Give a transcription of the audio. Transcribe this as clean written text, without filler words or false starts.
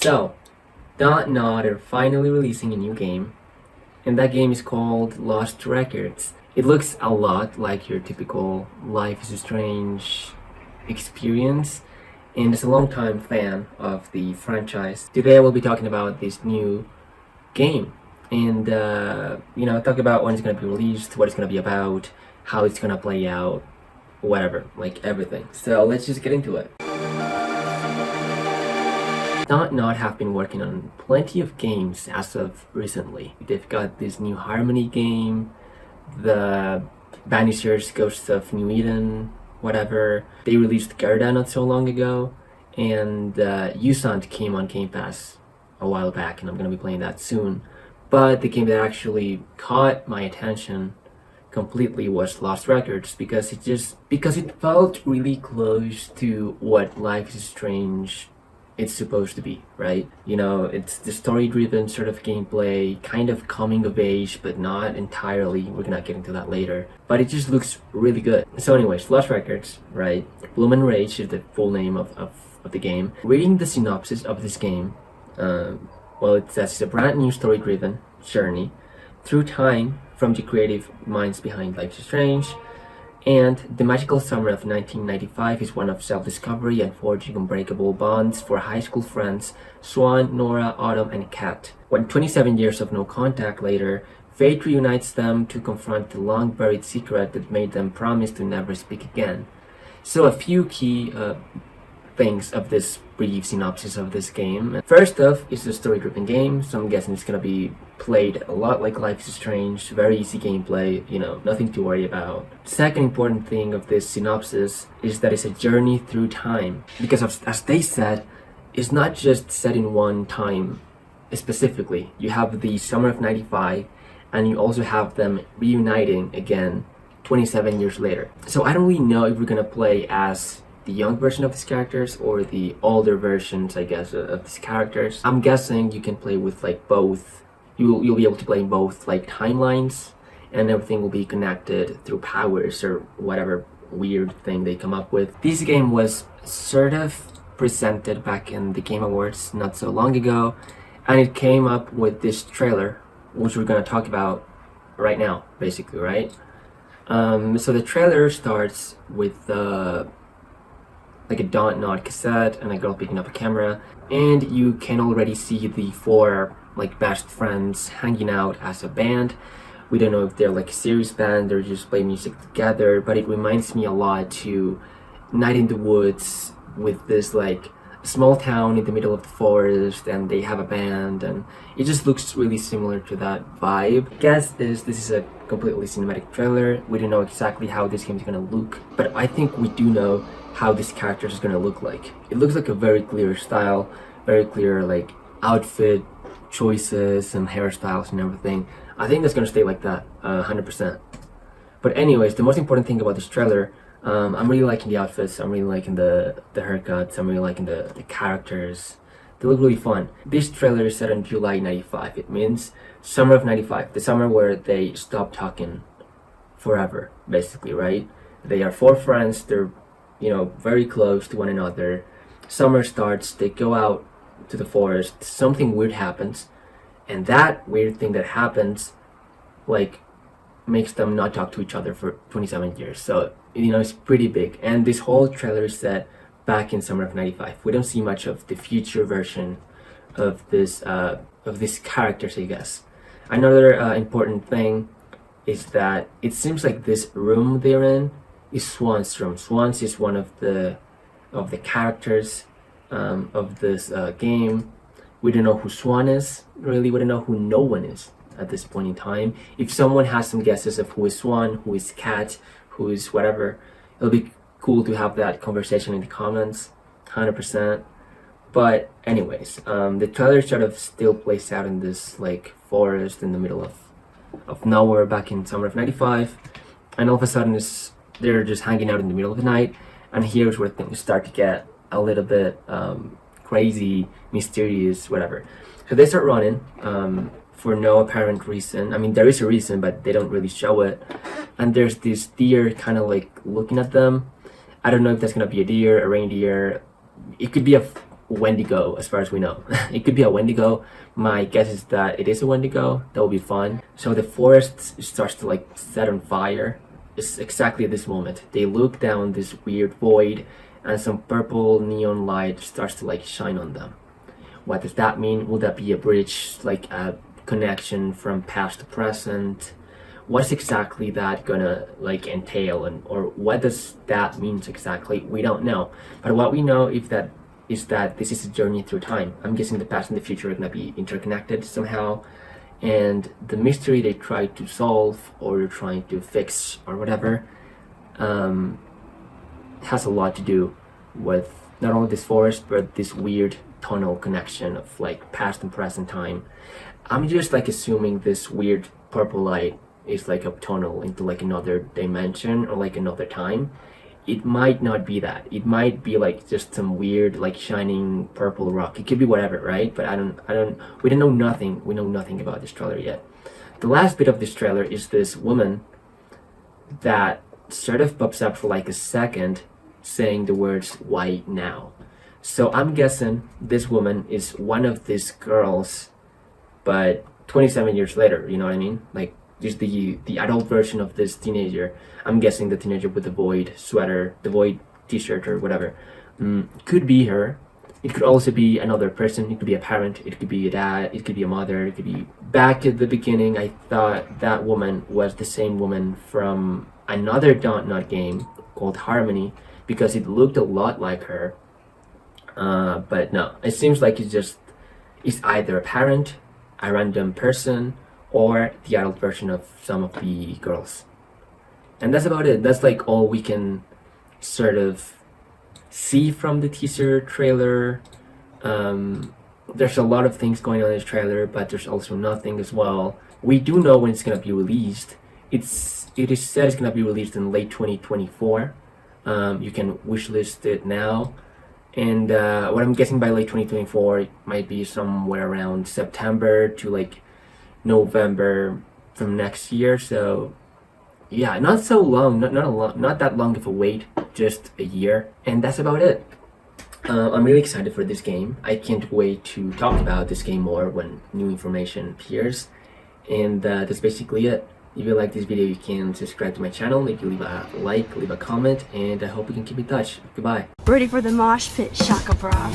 So, Nora are finally releasing a new game, and that game is called Lost Records. It looks a lot like your typical Life is Strange experience, and as a long-time fan of the franchise, today I will be talking about this new game and talk about when it's going to be released, what it's going to be about, how it's going to play out, whatever, like everything. So let's just get into it. Not have been working on plenty of games as of recently. They've got this new Harmony game, the Banishers Ghosts of New Eden, whatever. They released Gerda not so long ago, and Usant came on Game Pass a while back, and I'm gonna be playing that soon. But the game that actually caught my attention completely was Lost Records because it felt really close to what Life is Strange it's supposed to be, right? You know, it's the story-driven sort of gameplay, kind of coming of age, but not entirely. We're gonna get into that later. But it just looks really good. So anyways, Lost Records, right? Bloom and Rage is the full name of the game. Reading the synopsis of this game, it says it's a brand new story-driven journey through time from the creative minds behind Life is Strange. And the magical summer of 1995 is one of self-discovery and forging unbreakable bonds for high school friends Swann, Nora, Autumn, and Kat. When 27 years of no contact later, fate reunites them to confront the long-buried secret that made them promise to never speak again. So a few key things of this brief synopsis of this game. First off, it's a story-driven game, so I'm guessing it's gonna be played a lot like Life is Strange, very easy gameplay, nothing to worry about. Second important thing of this synopsis is that it's a journey through time, because as they said, it's not just set in one time specifically. You have the summer of 95, and you also have them reuniting again 27 years later. So I don't really know if we're gonna play as the young version of these characters or the older versions, I guess, of these characters. I'm guessing you can play with like both. You'll be able to play in both like timelines, and everything will be connected through powers or whatever weird thing they come up with. This game was sort of presented back in the Game Awards not so long ago, and it came up with this trailer, which we're gonna talk about right now, basically, right? So the trailer starts with like a Nod cassette and a girl picking up a camera, and you can already see the four like best friends hanging out as a band. We don't know if they're like a serious band or just play music together, but it reminds me a lot to Night in the Woods, with this like small town in the middle of the forest, and they have a band, and it just looks really similar to that vibe. Guess this is a completely cinematic trailer. We don't know exactly how this game is gonna look, but I think we do know how this character is gonna look like. It looks like a very clear style, very clear like outfit choices and hairstyles and everything. I think that's gonna stay like that, 100%. But anyways, the most important thing about this trailer, I'm really liking the outfits, I'm really liking the haircuts, I'm really liking the characters. They look really fun. This trailer is set in July 95. It means summer of 95, the summer where they stop talking forever, basically, right? They are four friends, they're very close to one another. Summer starts, they go out to the forest, something weird happens, and that weird thing that happens like makes them not talk to each other for 27 years. So it's pretty big, and this whole trailer is set back in summer of 95. We don't see much of the future version of this these characters, I guess. Another important thing is that it seems like this room they're in is Swann's room. Swann's is one of the characters of this game. We don't know who Swann is, really. We don't know who no one is at this point in time. If someone has some guesses of who is Swann, who is Kat, who is whatever, it'll be cool to have that conversation in the comments, 100%. But anyways, the trailer sort of still plays out in this like forest in the middle of nowhere back in summer of 95, and all of a sudden they're just hanging out in the middle of the night, and here's where things start to get a little bit crazy, mysterious, whatever. So they start running for no apparent reason. I mean, there is a reason, but they don't really show it. And there's this deer kind of like looking at them. I don't know if that's gonna be a deer, a reindeer. It could be a Wendigo, as far as we know. It could be a Wendigo. My guess is that it is a Wendigo. That will be fun. So the forest starts to like set on fire. It's exactly at this moment. They look down this weird void, and some purple neon light starts to like shine on them. What does that mean? Will that be a bridge, like a connection from past to present? What's exactly that gonna like entail, and or what does that mean exactly? We don't know. But what we know is that this is a journey through time. I'm guessing the past and the future are gonna be interconnected somehow, and the mystery they try to solve or they're trying to fix or whatever has a lot to do with not only this forest but this weird tunnel connection of like past and present time. I'm just like assuming this weird purple light is like a tunnel into like another dimension or like another time. It might not be that. It might be like just some weird like shining purple rock. It could be whatever, right? But we don't know nothing. We know nothing about this trailer yet. The last bit of this trailer is this woman that sort of pops up for like a second saying the words "why now?" So I'm guessing this woman is one of these girls, but 27 years later, you know what I mean? Like just the adult version of this teenager. I'm guessing the teenager with the void sweater, the void t-shirt or whatever. Could be her. It could also be another person. It could be a parent. It could be a dad. It could be a mother. It could be... Back at the beginning, I thought that woman was the same woman from another Dontnod game called Harmony, because it looked a lot like her. But no, it seems like it's either a parent, a random person, or the adult version of some of the girls. And that's about it. That's like all we can sort of see from the teaser trailer. There's a lot of things going on in this trailer, but there's also nothing as well. We do know when it's gonna be released. It is said it's gonna be released in late 2024. You can wishlist it now. And what I'm guessing by late 2024, it might be somewhere around September to like November from next year. So yeah, not so long, not that long of a wait, just a year, and that's about it. I'm really excited for this game. I can't wait to talk about this game more when new information appears, and that's basically it. If you like this video, you can subscribe to my channel, if you leave a like, leave a comment, and I hope we can keep in touch. Goodbye. Ready for the mosh pit, Shaka Bra.